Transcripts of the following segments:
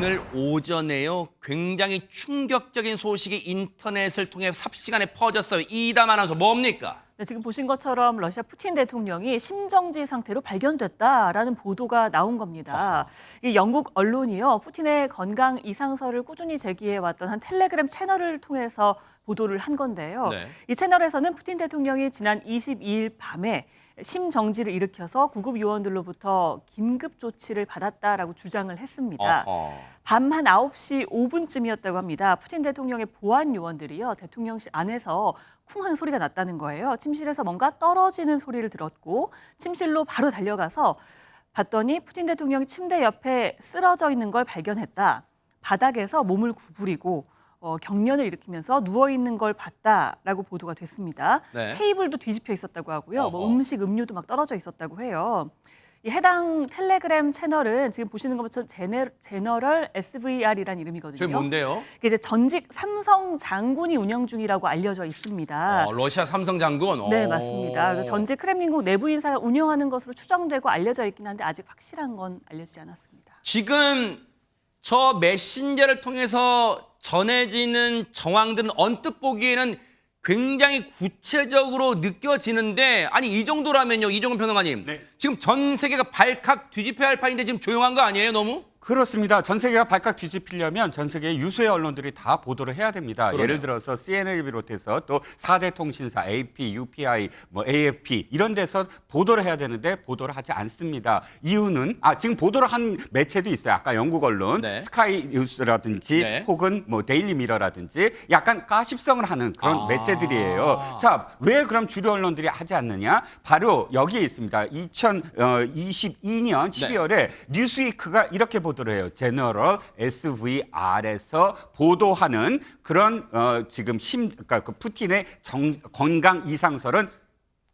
오늘 오전에요. 굉장히 충격적인 소식이 인터넷을 통해 삽시간에 퍼졌어요. 이담 아나운서 뭡니까? 네, 지금 보신 것처럼 러시아 푸틴 대통령이 심정지 상태로 발견됐다라는 보도가 나온 겁니다. 이 영국 언론이요, 푸틴의 건강 이상설을 꾸준히 제기해왔던 한 텔레그램 채널을 통해서 보도를 한 건데요. 네. 이 채널에서는 푸틴 대통령이 지난 22일 밤에 심정지를 일으켜서 구급 요원들로부터 긴급 조치를 받았다라고 주장을 했습니다. 밤 한 9시 5분쯤이었다고 합니다. 푸틴 대통령의 보안 요원들이요, 대통령실 안에서 쿵 하는 소리가 났다는 거예요. 침실에서 뭔가 떨어지는 소리를 들었고 침실로 바로 달려가서 봤더니 푸틴 대통령이 침대 옆에 쓰러져 있는 걸 발견했다. 바닥에서 몸을 구부리고 경련을 일으키면서 누워있는 걸 봤다라고 보도가 됐습니다. 네. 테이블도 뒤집혀 있었다고 하고요. 뭐 어허. 음식, 음료도 막 떨어져 있었다고 해요. 이 해당 텔레그램 채널은 지금 보시는 것처럼 제너럴 SVR이라는 이름이거든요. 저게 뭔데요? 이게 이제 전직 삼성 장군이 운영 중이라고 알려져 있습니다. 러시아 삼성 장군? 네, 맞습니다. 그래서 전직 크렘린궁 내부 인사가 운영하는 것으로 추정되고 알려져 있긴 한데 아직 확실한 건 알려지지 않았습니다. 지금 저 메신저를 통해서 전해지는 정황들은 언뜻 보기에는 굉장히 구체적으로 느껴지는데, 아니 이 정도라면요, 이종훈 평론가님, 네. 지금 전 세계가 발칵 뒤집혀야 할 판인데 지금 조용한 거 아니에요, 너무? 그렇습니다. 전 세계가 발칵 뒤집히려면 전 세계 유수의 언론들이 다 보도를 해야 됩니다. 그러네요. 예를 들어서 CNN을 비롯해서 또 4대 통신사, AP, UPI, AFP 이런 데서 보도를 해야 되는데 보도를 하지 않습니다. 이유는 지금 보도를 한 매체도 있어요. 아까 영국 언론, 네. 스카이 뉴스라든지 네. 혹은 뭐 데일리 미러라든지 약간 가십성을 하는 그런 매체들이에요. 자, 왜 그럼 주류 언론들이 하지 않느냐? 바로 여기에 있습니다. 2022년 12월에 뉴스위크가 이렇게 보도를 해요. 제너럴 SVR에서 보도하는 그런 지금 그러니까 그 푸틴의 건강 이상설은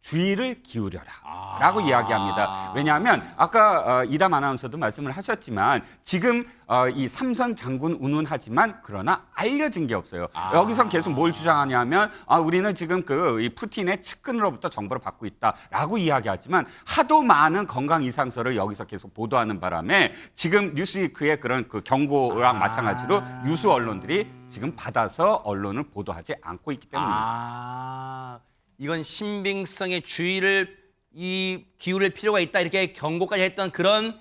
주의를 기울여라라고 이야기합니다. 왜냐하면 아까 이담 아나운서도 말씀을 하셨지만 지금 이 삼성 장군 운운하지만 그러나 알려진 게 없어요. 여기서 계속 뭘 주장하냐면 우리는 지금 이 푸틴의 측근으로부터 정보를 받고 있다라고 이야기하지만 하도 많은 건강 이상설을 여기서 계속 보도하는 바람에 지금 뉴스위크의 그런 그 경고랑 마찬가지로 유수 언론들이 지금 받아서 언론을 보도하지 않고 있기 때문입니다. 이건 신빙성의 주의를 기울일 필요가 있다, 이렇게 경고까지 했던 그런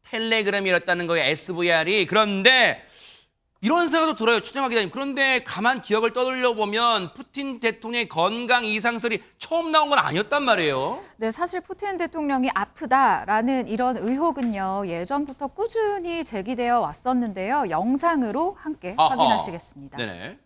텔레그램이었다는 거예요, SVR이. 그런데 이런 생각도 들어요, 최정화 기자님. 그런데 가만 기억을 떠돌려 보면 푸틴 대통령의 건강 이상설이 처음 나온 건 아니었단 말이에요. 네, 사실 푸틴 대통령이 아프다라는 이런 의혹은요, 예전부터 꾸준히 제기되어 왔었는데요. 영상으로 함께 확인하시겠습니다. 네네.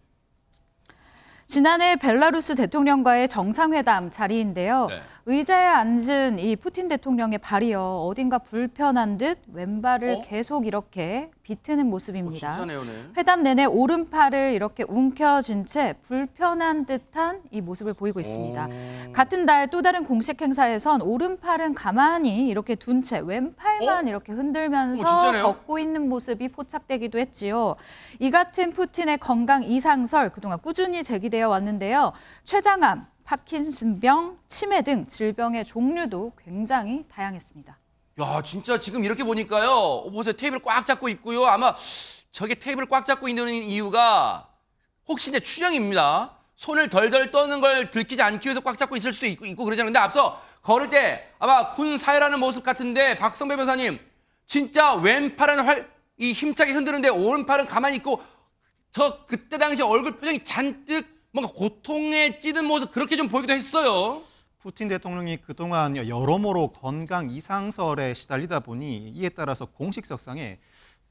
지난해 벨라루스 대통령과의 정상회담 자리인데요. 네. 의자에 앉은 이 푸틴 대통령의 발이요, 어딘가 불편한 듯 왼발을 계속 이렇게 비트는 모습입니다. 진짜네요, 네. 회담 내내 오른팔을 이렇게 움켜쥔 채 불편한 듯한 이 모습을 보이고 있습니다. 같은 달 또 다른 공식 행사에선 오른팔은 가만히 이렇게 둔 채 왼팔만 이렇게 흔들면서 진짜네요? 걷고 있는 모습이 포착되기도 했지요. 이 같은 푸틴의 건강 이상설 그동안 꾸준히 제기되어 왔는데요. 췌장암, 파킨슨병, 치매 등 질병의 종류도 굉장히 다양했습니다. 야, 진짜 지금 이렇게 보니까요. 보세요. 테이블 꽉 잡고 있고요. 아마 저게 테이블 꽉 잡고 있는 이유가 혹시 이제 추정입니다. 손을 덜덜 떠는 걸 들키지 않기 위해서 꽉 잡고 있을 수도 있고 그러잖아요. 근데 앞서 걸을 때 아마 군 사열하는 모습 같은데, 박성배 변호사님, 진짜 왼팔은 이 힘차게 흔드는데 오른팔은 가만히 있고, 저 그때 당시 얼굴 표정이 잔뜩 뭔가 고통에 찌든 모습, 그렇게 좀 보이기도 했어요. 푸틴 대통령이 그동안 여러모로 건강 이상설에 시달리다 보니 이에 따라서 공식석상에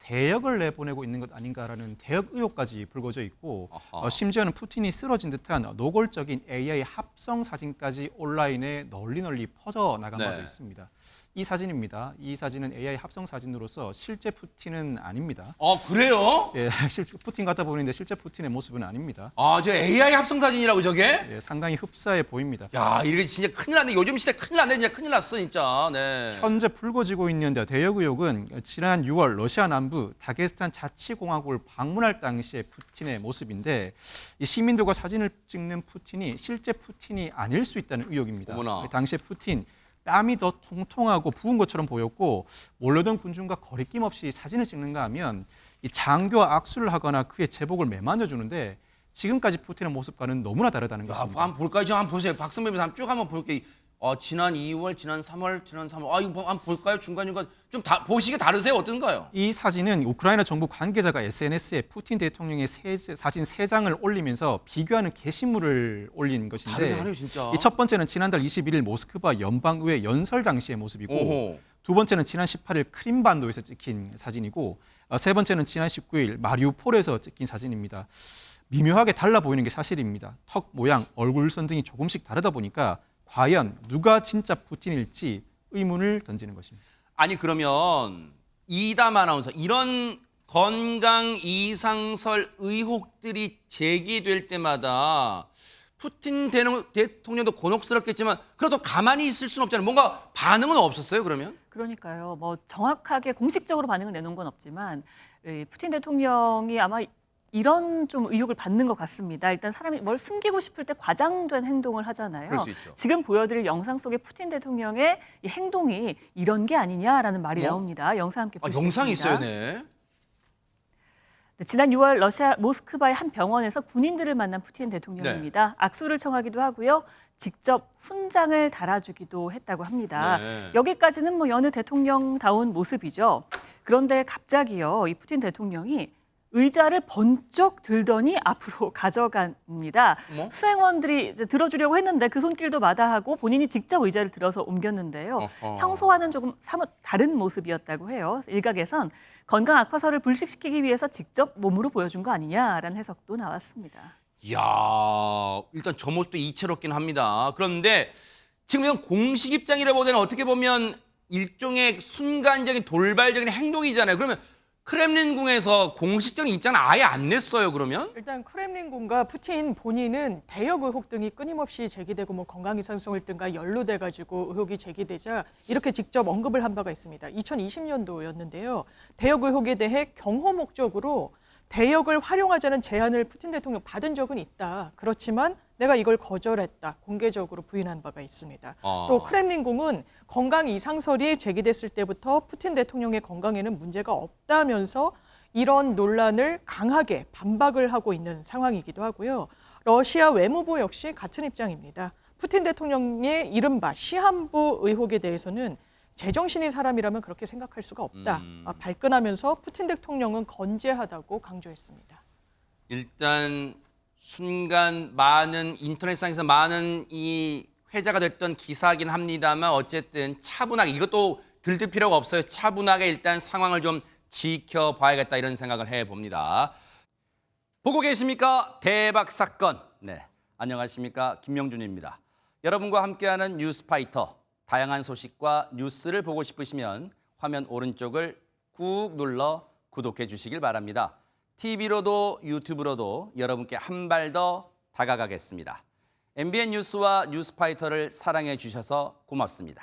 대역을 내보내고 있는 것 아닌가라는 대역 의혹까지 불거져 있고, 심지어는 푸틴이 쓰러진 듯한 노골적인 AI 합성 사진까지 온라인에 널리 퍼져나간 바도 있습니다. 이 사진입니다. 이 사진은 AI 합성 사진으로서 실제 푸틴은 아닙니다. 그래요? 예, 실제 푸틴 같아 보이는데 실제 푸틴의 모습은 아닙니다. 저 AI 합성 사진이라고 저게? 예, 상당히 흡사해 보입니다. 야, 이게 진짜 큰일 났네. 요즘 시대 큰일 났네. 진짜 큰일 났어, 진짜. 네. 현재 불거지고 있는 대역 의혹은 지난 6월 러시아 남부 다게스탄 자치공화국을 방문할 당시의 푸틴의 모습인데, 이 시민들과 사진을 찍는 푸틴이 실제 푸틴이 아닐 수 있다는 의혹입니다. 어머나. 당시의 푸틴 뺨이 더 통통하고 부은 것처럼 보였고 몰려던 군중과 거리낌 없이 사진을 찍는가 하면 이 장교와 악수를 하거나 그의 제복을 매만져 주는데 지금까지 푸틴의 모습과는 너무나 다르다는 야, 것입니다. 한번 볼까요? 지금 한번 보세요. 박선배님 쭉 한번 볼게요. 지난 2월, 지난 3월, 지난 3월. 이거 한번 볼까요? 중간중간 좀 보시기에 다르세요? 어떤가요? 이 사진은 우크라이나 정부 관계자가 SNS에 푸틴 대통령의 사진 3장을 올리면서 비교하는 게시물을 올린 것인데 다르긴 하네요, 진짜. 이 첫 번째는 지난달 21일 모스크바 연방의회 연설 당시의 모습이고 오호. 두 번째는 지난 18일 크림반도에서 찍힌 사진이고 세 번째는 지난 19일 마리우폴에서 찍힌 사진입니다. 미묘하게 달라 보이는 게 사실입니다. 턱 모양, 얼굴선 등이 조금씩 다르다 보니까 과연 누가 진짜 푸틴일지 의문을 던지는 것입니다. 아니 그러면 이담 아나운서 이런 건강 이상설 의혹들이 제기될 때마다 푸틴 대통령도 곤혹스럽겠지만 그래도 가만히 있을 수는 없잖아요. 뭔가 반응은 없었어요, 그러면? 그러니까요. 뭐 정확하게 공식적으로 반응을 내놓은 건 없지만 푸틴 대통령이 아마 이런 좀 의혹을 받는 것 같습니다. 일단 사람이 뭘 숨기고 싶을 때 과장된 행동을 하잖아요. 그럴 수 있죠. 지금 보여드릴 영상 속의 푸틴 대통령의 이 행동이 이런 게 아니냐라는 말이 나옵니다. 영상 함께 보시겠습니다. 영상이 있어요, 네. 네, 지난 6월 러시아 모스크바의 한 병원에서 군인들을 만난 푸틴 대통령입니다. 악수를 청하기도 하고요. 직접 훈장을 달아주기도 했다고 합니다. 네. 여기까지는 뭐 여느 대통령다운 모습이죠. 그런데 갑자기요, 이 푸틴 대통령이 의자를 번쩍 들더니 앞으로 가져갑니다. 어머? 수행원들이 이제 들어주려고 했는데 그 손길도 마다하고 본인이 직접 의자를 들어서 옮겼는데요. 어허. 평소와는 조금 사뭇 다른 모습이었다고 해요. 일각에선 건강 악화설을 불식시키기 위해서 직접 몸으로 보여준 거 아니냐라는 해석도 나왔습니다. 이야, 일단 저 모습도 이채롭긴 합니다. 그런데 지금 이건 공식 입장이라보다는 어떻게 보면 일종의 순간적인 돌발적인 행동이잖아요. 그러면 크렘린궁에서 공식적인 입장은 아예 안 냈어요, 그러면? 일단 크렘린궁과 푸틴 본인은 대역 의혹 등이 끊임없이 제기되고 뭐 건강 이상성을 등과 연루돼 가지고 의혹이 제기되자 이렇게 직접 언급을 한 바가 있습니다. 2020년도였는데요. 대역 의혹에 대해 경호 목적으로 대역을 활용하자는 제안을 푸틴 대통령 받은 적은 있다. 그렇지만 내가 이걸 거절했다. 공개적으로 부인한 바가 있습니다. 또 크렘린궁은 건강 이상설이 제기됐을 때부터 푸틴 대통령의 건강에는 문제가 없다면서 이런 논란을 강하게 반박을 하고 있는 상황이기도 하고요. 러시아 외무부 역시 같은 입장입니다. 푸틴 대통령의 이른바 시한부 의혹에 대해서는 제정신인 사람이라면 그렇게 생각할 수가 없다. 발끈하면서 푸틴 대통령은 건재하다고 강조했습니다. 일단 순간 많은 인터넷상에서 많은 이 회자가 됐던 기사긴 합니다만 어쨌든 차분하게 이것도 들들 필요가 없어요. 차분하게 일단 상황을 좀 지켜봐야겠다 이런 생각을 해봅니다. 보고 계십니까? 대박 사건. 네, 안녕하십니까? 김명준입니다. 여러분과 함께하는 뉴스파이터. 다양한 소식과 뉴스를 보고 싶으시면 화면 오른쪽을 꾹 눌러 구독해 주시길 바랍니다. TV로도 유튜브로도 여러분께 한 발 더 다가가겠습니다. MBN 뉴스와 뉴스파이터를 사랑해 주셔서 고맙습니다.